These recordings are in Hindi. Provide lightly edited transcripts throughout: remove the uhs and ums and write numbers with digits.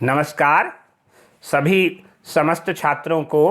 नमस्कार सभी समस्त छात्रों को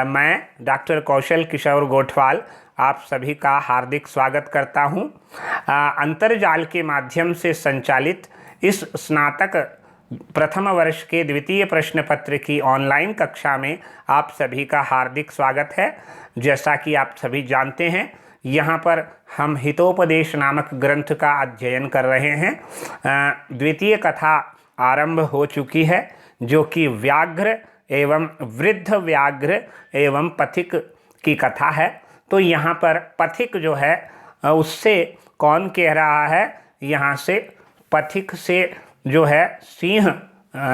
मैं डॉक्टर कौशल किशोर गोठवाल आप सभी का हार्दिक स्वागत करता हूं। अंतर्जाल के माध्यम से संचालित इस स्नातक प्रथम वर्ष के द्वितीय प्रश्न पत्र की ऑनलाइन कक्षा में आप सभी का हार्दिक स्वागत है। जैसा कि आप सभी जानते हैं, यहाँ पर हम हितोपदेश नामक ग्रंथ का अध्ययन कर रहे हैं। द्वितीय कथा आरंभ हो चुकी है, जो कि व्याघ्र एवं वृद्ध व्याघ्र एवं पथिक की कथा है। तो यहाँ पर पथिक जो है उससे कौन कह रहा है, यहाँ से पथिक से जो है सिंह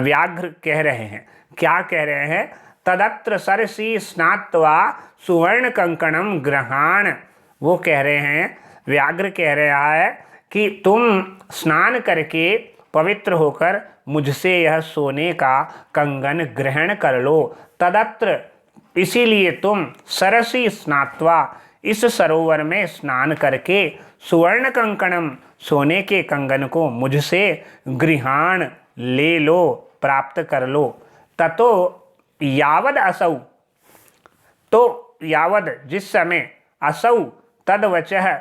व्याघ्र कह रहे हैं। क्या कह रहे हैं? तदत्र सरसी स्नात्वा सुवर्ण कंकणम ग्रहाण। वो कह रहे हैं, व्याघ्र कह रहा है कि तुम स्नान करके पवित्र होकर मुझसे यह सोने का कंगन ग्रहण कर लो। तदत्र, इसीलिए तुम सरसी स्नात्वा, इस सरोवर में स्नान करके सुवर्ण कंकणम, सोने के कंगन को मुझसे गृहाण ले लो, प्राप्त कर लो। ततो यावद असौ, तो यावद जिस समय, असौ तदवचः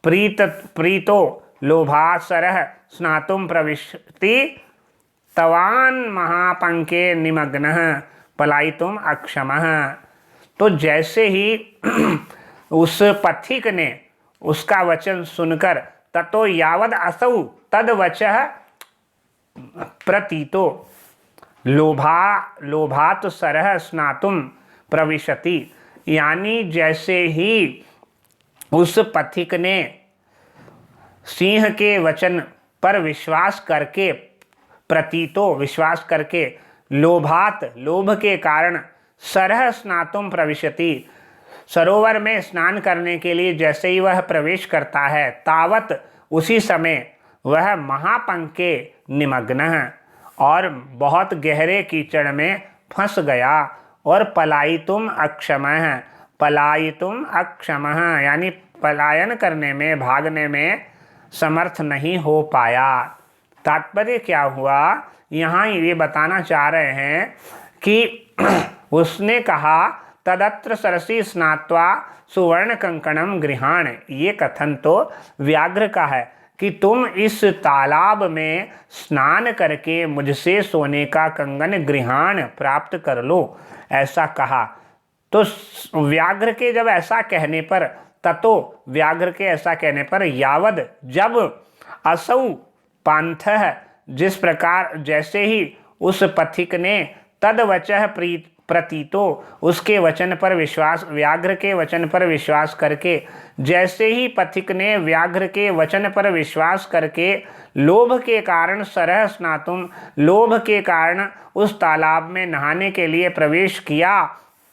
प्रीतो लोभासरः स्नातुं प्रविशति तवान महापंके निमग्नः पलायितुम अक्षमः। तो जैसे ही उस पथिक ने उसका वचन सुनकर, ततो यावद असौ तदवचः प्रतीतो लोभात सरः स्नातुम प्रविशति, यानी जैसे ही उस पथिक ने सिंह के वचन पर विश्वास करके, प्रतीतो विश्वास करके, लोभात लोभ के कारण, सरह स्नातुम प्रविशति सरोवर में स्नान करने के लिए जैसे ही वह प्रवेश करता है, तावत उसी समय वह महापंके निमग्न और बहुत गहरे कीचड़ में फंस गया। और पलायितुम अक्षमः, पलायितुम अक्षमः यानी पलायन करने में, भागने में समर्थ नहीं हो पाया। तात्पर्य क्या हुआ, यहाँ ये बताना चाह रहे हैं कि उसने कहा तदत्र सरसी स्नात्वा सुवर्ण कंकणम गृहाण। ये कथन तो व्याघ्र का है कि तुम इस तालाब में स्नान करके मुझसे सोने का कंगन गृहाण प्राप्त कर लो, ऐसा कहा। तो व्याघ्र के जब ऐसा कहने पर, ततो व्याघ्र के ऐसा कहने पर, यावद जब, असौ पांथः जिस प्रकार, जैसे ही उस पथिक ने, तदवचः प्रतीतो उसके वचन पर विश्वास, व्याघ्र के वचन पर विश्वास करके, जैसे ही पथिक ने व्याघ्र के वचन पर विश्वास करके लोभ के कारण सरह स्नातुम, लोभ के कारण उस तालाब में नहाने के लिए प्रवेश किया,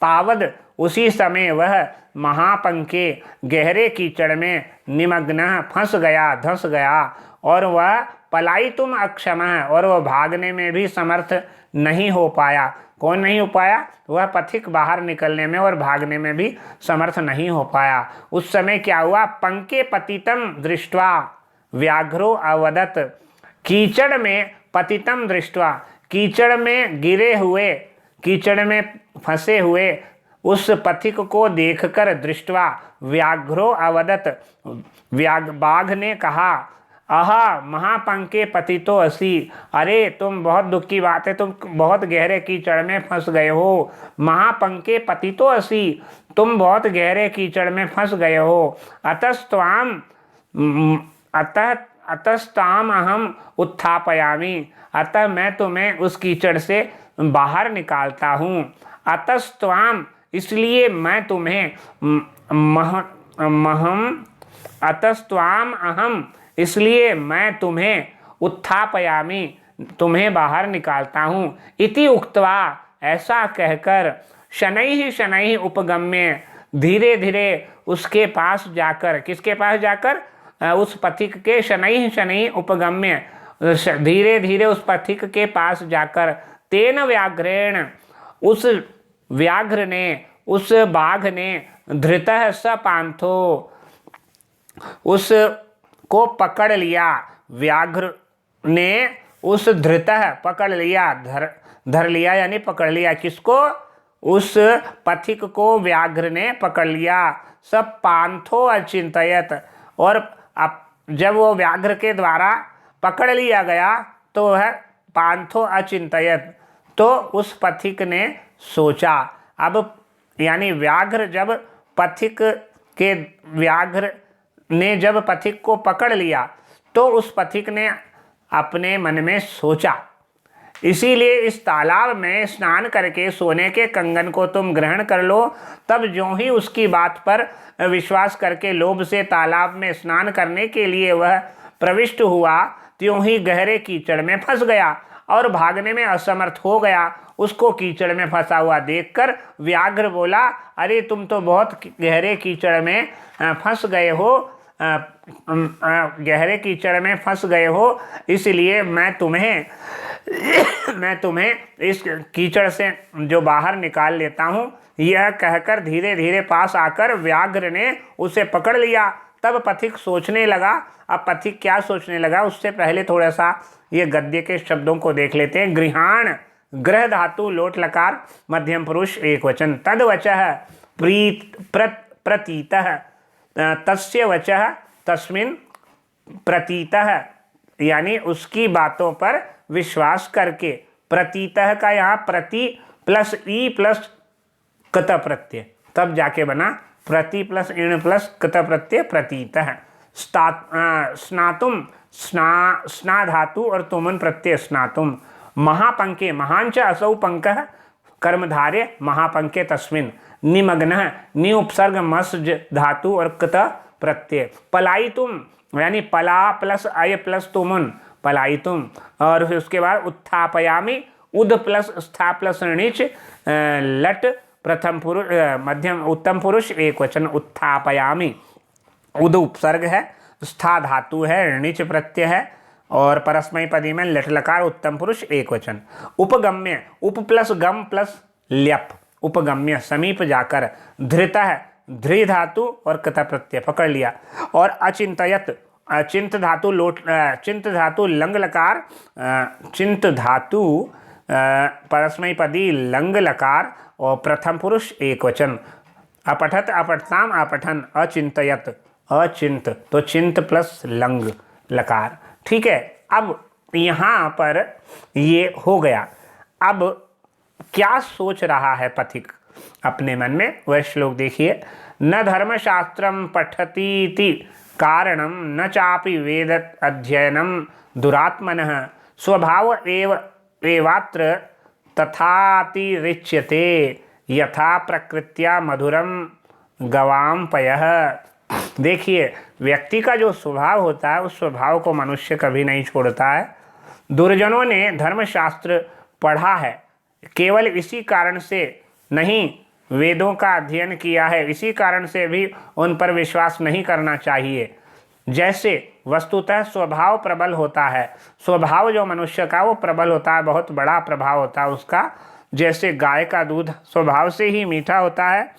तावद उसी समय वह महापंके गहरे कीचड़ में निमग्न फंस गया, धंस गया, और वह पलायितुम अक्षमः, और वह भागने में भी समर्थ नहीं हो पाया। कौन नहीं हो पाया? वह पथिक बाहर निकलने में और भागने में भी समर्थ नहीं हो पाया। उस समय क्या हुआ? पंके पतितम दृष्ट्वा व्याघ्रो अवदत, कीचड़ में पतितम दृष्ट्वा, कीचड़ में गिरे हुए, कीचड़ में फंसे हुए उस पथिक को देखकर, दृष्टवा व्याघ्रो अवदत, बाघ ने कहा, आहा महापंके पतितो असी, अरे तुम बहुत दुख की बात है, तुम बहुत गहरे कीचड़ में फंस गए हो। महापंके पतितो असी, तुम बहुत गहरे कीचड़ में फंस गए हो। अतस्ताम अहम उत्थापयामी, अतः मैं तुम्हें उस कीचड़ से बाहर निकालता हूँ। अतस्त्वाम, इसलिए मैं तुम्हें, अतस्त्वाम अहम, इसलिए मैं तुम्हें, उत्थापयामी, तुम्हें बाहर निकालता हूँ। इति उक्त्वा, ऐसा कहकर, शनैः शनैः उपगम्य, धीरे धीरे उसके पास जाकर, किसके पास जाकर? उस पथिक के, शनैः शनैः उपगम्य, धीरे धीरे उस पथिक के पास जाकर, तेन व्याघ्रेण, उस व्याघ्र ने, उस बाघ ने, धृतः स पांथो, उस को पकड़ लिया। व्याघ्र ने उस धृतः पकड़ लिया, धर लिया यानी पकड़ लिया, किसको? उस पथिक को व्याघ्र ने पकड़ लिया। सब पांथो अचिंतयत, और अब जब वो व्याघ्र के द्वारा पकड़ लिया गया तो वह पांथो अचिंतयत, तो उस पथिक ने सोचा। अब यानी व्याघ्र जब पथिक के व्याघ्र ने जब पथिक को पकड़ लिया तो उस पथिक ने अपने मन में सोचा, इसीलिए इस तालाब में स्नान करके सोने के कंगन को तुम ग्रहण कर लो। तब ज्यों ही उसकी बात पर विश्वास करके लोभ से तालाब में स्नान करने के लिए वह प्रविष्ट हुआ, त्यों ही गहरे कीचड़ में फंस गया और भागने में असमर्थ हो गया। उसको कीचड़ में फंसा हुआ देखकर व्याघ्र बोला, अरे तुम तो बहुत गहरे कीचड़ में फंस गए हो, गहरे कीचड़ में फंस गए हो, इसलिए मैं तुम्हें इस कीचड़ से जो बाहर निकाल लेता हूँ। यह कहकर धीरे धीरे पास आकर व्याघ्र ने उसे पकड़ लिया। तब पथिक सोचने लगा। अब पथिक क्या सोचने लगा, उससे पहले थोड़ा सा ये गद्य के शब्दों को देख लेते हैं। गृहाण, ग्रह धातु लोट लकार मध्यम पुरुष एक वचन, तद वचः प्रतीतः, तस्य वचः तस्मिन् प्रतीतः, यानी उसकी बातों पर विश्वास करके। प्रतीतः का यहाँ प्रति प्लस ई प्लस कत प्रत्यय, तब जाके बना प्रति प्लस इण प्लस कत प्रत्यय प्रतीतः। स्नातुम, स्ना धातु और तुमन प्रत्यय स्नातुम। महापंके, महांच असौ पंकः कर्मधार्य महापंके तस्मिन्। निमग्नः, नि उपसर्ग मस्ज धातु और कत प्रत्यय। पलायितुम यानी पला प्लस अय प्लस तुमुन पलायितुम, और फिर उसके बाद उत्थापयामि, उद प्लस स्था प्लस णिच लट प्रथम पुरुष मध्यम उत्तम पुरुष एक वचन उत्थापयामि। उद उपसर्ग है, स्था धातु है, णिच प्रत्यय है और परस्मै पदी में लट लकार उत्तम पुरुष एक वचन। उपगम्य, उप प्लस गम प्लस ल्यप, उपगम्य समीप जाकर। धृतः, धृ धातु और कत प्रत्यय पकड़ लिया। और अचिंतयत, चिंत धातु लोट, चिंत धातु लंग लकार, चिंत धातु परस्मै पदी लंग लकार और प्रथम पुरुष एक वचन। अपठत, अपठताम, अपठन, अचिंतयत, अचिंत, तो चिंत प्लस लंग लकार। ठीक है, अब यहाँ पर ये हो गया। अब क्या सोच रहा है पथिक अपने मन में, वह श्लोक देखिए। न धर्मशास्त्रम पठतीति कारणम न चापि वेद अध्ययनम दुरात्मनः स्वभाव एवात्र तथातिरिच्यते यथा प्रकृत्या मधुरम गवाम पयः। देखिए, व्यक्ति का जो स्वभाव होता है उस स्वभाव को मनुष्य कभी नहीं छोड़ता है। दुर्जनों ने धर्मशास्त्र पढ़ा है, केवल इसी कारण से नहीं वेदों का अध्ययन किया है, इसी कारण से भी उन पर विश्वास नहीं करना चाहिए। जैसे वस्तुतः स्वभाव प्रबल होता है, स्वभाव जो मनुष्य का वो प्रबल होता है, बहुत बड़ा प्रभाव होता है उसका। जैसे गाय का दूध स्वभाव से ही मीठा होता है,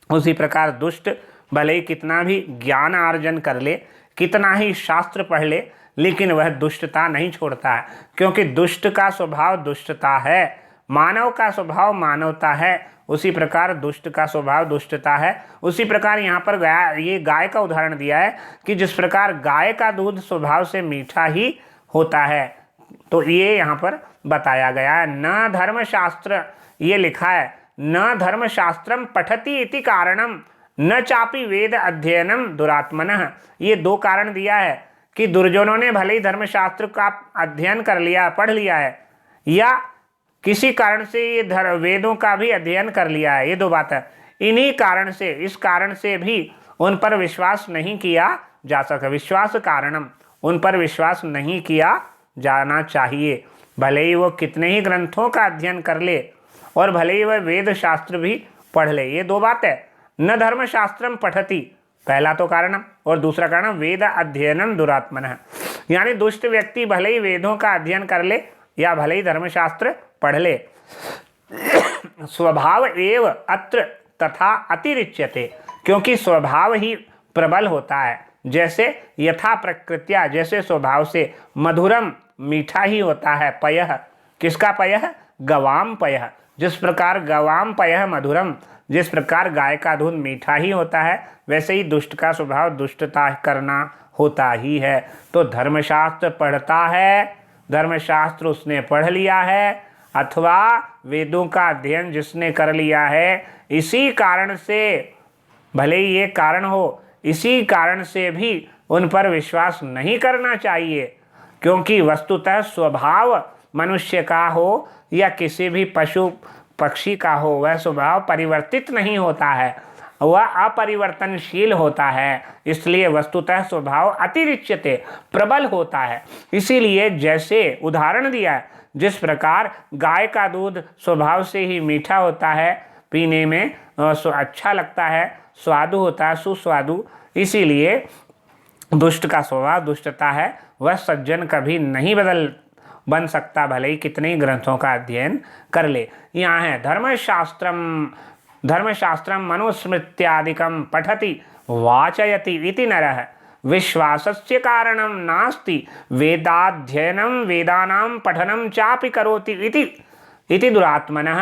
उसी प्रकार दुष्ट भले ही कितना भी ज्ञान आर्जन कर ले, कितना ही शास्त्र पढ़ ले, लेकिन वह दुष्टता नहीं छोड़ता है, क्योंकि दुष्ट का स्वभाव दुष्टता है। मानव का स्वभाव मानवता है, उसी प्रकार दुष्ट का स्वभाव दुष्टता है। उसी प्रकार यहाँ पर ये गाय का उदाहरण दिया है कि जिस प्रकार गाय का दूध स्वभाव से मीठा ही होता है, तो ये यहाँ पर बताया गया है। न धर्मशास्त्र, ये लिखा है न धर्मशास्त्रम पठति इति कारणम न चापि वेद अध्ययनम दुरात्मनः। ये दो कारण दिया है कि दुर्जनों ने भले ही धर्मशास्त्र का अध्ययन कर लिया, पढ़ लिया है, या किसी कारण से ये वेदों का भी अध्ययन कर लिया है, ये दो बात है। इन्हीं कारण से, इस कारण से भी उन पर विश्वास नहीं किया जा सका। विश्वास कारणम, उन पर विश्वास नहीं किया जाना चाहिए। भले ही वो कितने ही ग्रंथों का अध्ययन कर ले और भले ही वह वेद शास्त्र भी पढ़ ले, ये दो बात है। न धर्मशास्त्रम पठति, पहला तो कारणम, और दूसरा कारण वेद अध्ययनम दुरात्मनः, यानी दुष्ट व्यक्ति भले ही वेदों का अध्ययन कर ले या भले ही धर्मशास्त्र पढ़ ले, स्वभाव एव अत्र तथा अतिरिच्यते, क्योंकि स्वभाव ही प्रबल होता है। जैसे यथा प्रकृत्या, जैसे स्वभाव से, मधुरम मीठा ही होता है। पयः, किसका पयः? गवाम पयः। जिस प्रकार गवाम पयः मधुरम, जिस प्रकार गाय का दूध मीठा ही होता है, वैसे ही दुष्ट का स्वभाव दुष्टता करना होता ही है। तो धर्मशास्त्र पढ़ता है, धर्मशास्त्र उसने पढ़ लिया है, अथवा वेदों का अध्ययन जिसने कर लिया है, इसी कारण से, भले ही ये कारण हो, इसी कारण से भी उन पर विश्वास नहीं करना चाहिए, क्योंकि वस्तुतः स्वभाव मनुष्य का हो या किसी भी पशु पक्षी का हो, वह स्वभाव परिवर्तित नहीं होता है, वह अपरिवर्तनशील होता है। इसलिए वस्तुतः स्वभाव अतिरिच्यते, प्रबल होता है। इसीलिए जैसे उदाहरण दिया है, जिस प्रकार गाय का दूध स्वभाव से ही मीठा होता है, पीने में अच्छा लगता है, स्वादु होता है, सुस्वादु, इसीलिए दुष्ट का स्वभाव दुष्टता है, वह सज्जन कभी नहीं बन सकता, भले ही कितने ही ग्रंथों का अध्ययन कर ले। यहाँ है धर्मशास्त्रम मनुस्मृत्यादिकं पठति वाचयति इति नरः विश्वासस्य कारणं नास्ति वेदाध्ययनं वेदानां पठनं चापि करोति इति दुरात्मनः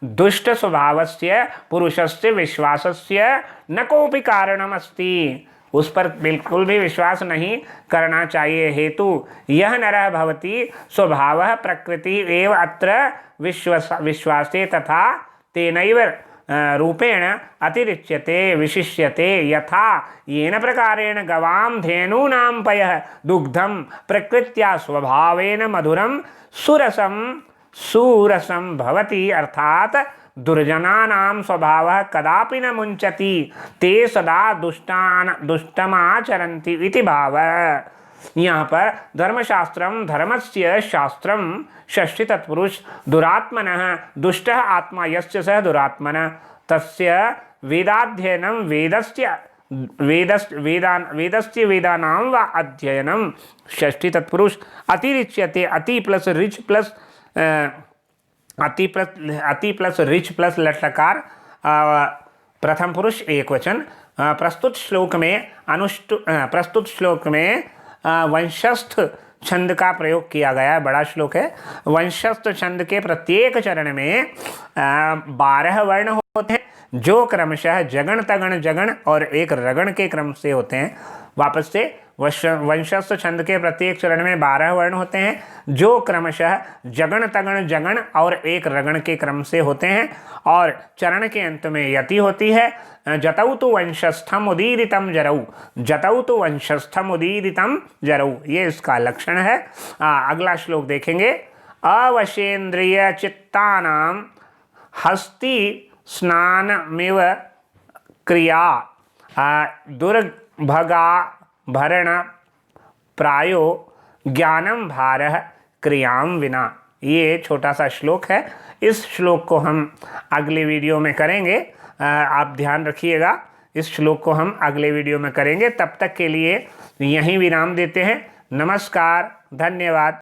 दुष्ट स्वभावस्य पुरुषस्य विश्वासस्य न कोऽपि कारणमस्ति। उस पर बिल्कुल भी विश्वास नहीं करना चाहिए। हेतु यह नरः भवति स्वभावः प्रकृति एव अत्र विश्वासे तथा तेनैव रूपेण अतिरिच्यते विशिष्यते। यथा येन प्रकारेण गवां धेनूनां पयः दुग्धं प्रकृत्या स्वभावेन मधुरं सुरसं भवति, अर्थात दुर्जनानां स्वभावः कदापि न मुञ्चति, ते सदा दुष्टमाचरन्ति इति भावः। यहाँ पर धर्मशास्त्रम धर्मस्य शास्त्रम षष्ठी तत्पुरुष दुरात्मनः दुष्टः आत्मा यस्य सः दुरात्मनः तस्य वेदाध्ययनं वेदस्य वेदानां वा अध्ययनं षष्ठी तत्पुरुष अतिरिच्यते। अति प्लस रिच प्लस अति प्लस रिच प्लस लट्लकार प्रथम पुरुष एक वचन। प्रस्तुत श्लोक में वंशस्थ छंद का प्रयोग किया गया है, बड़ा श्लोक है। वंशस्थ छंद के प्रत्येक चरण में 12 वर्ण होते हैं, जो क्रमशः जगण तगण जगण और एक रगण के क्रम से होते हैं। वापस से, वंशस्थ छंद के प्रत्येक चरण में 12 वर्ण होते हैं, जो क्रमशः जगण तगण जगण और एक रगण के क्रम से होते हैं, और चरण के अंत में यति होती है। जतौ तु वंशस्थम उदीरितम जरऊ, जतौ तु वंशस्थम उदीरितम जरऊ, ये इसका लक्षण है। अगला श्लोक देखेंगे। अवशेन्द्रिय चित्तानां हस्ति स्नानमिव क्रिया दुर्भगा भरण प्रायो ज्ञानम भारः क्रियाम विना। ये छोटा सा श्लोक है। इस श्लोक को हम अगले वीडियो में करेंगे। आप ध्यान रखिएगा, इस श्लोक को हम अगले वीडियो में करेंगे। तब तक के लिए यहीं विराम देते हैं। नमस्कार, धन्यवाद।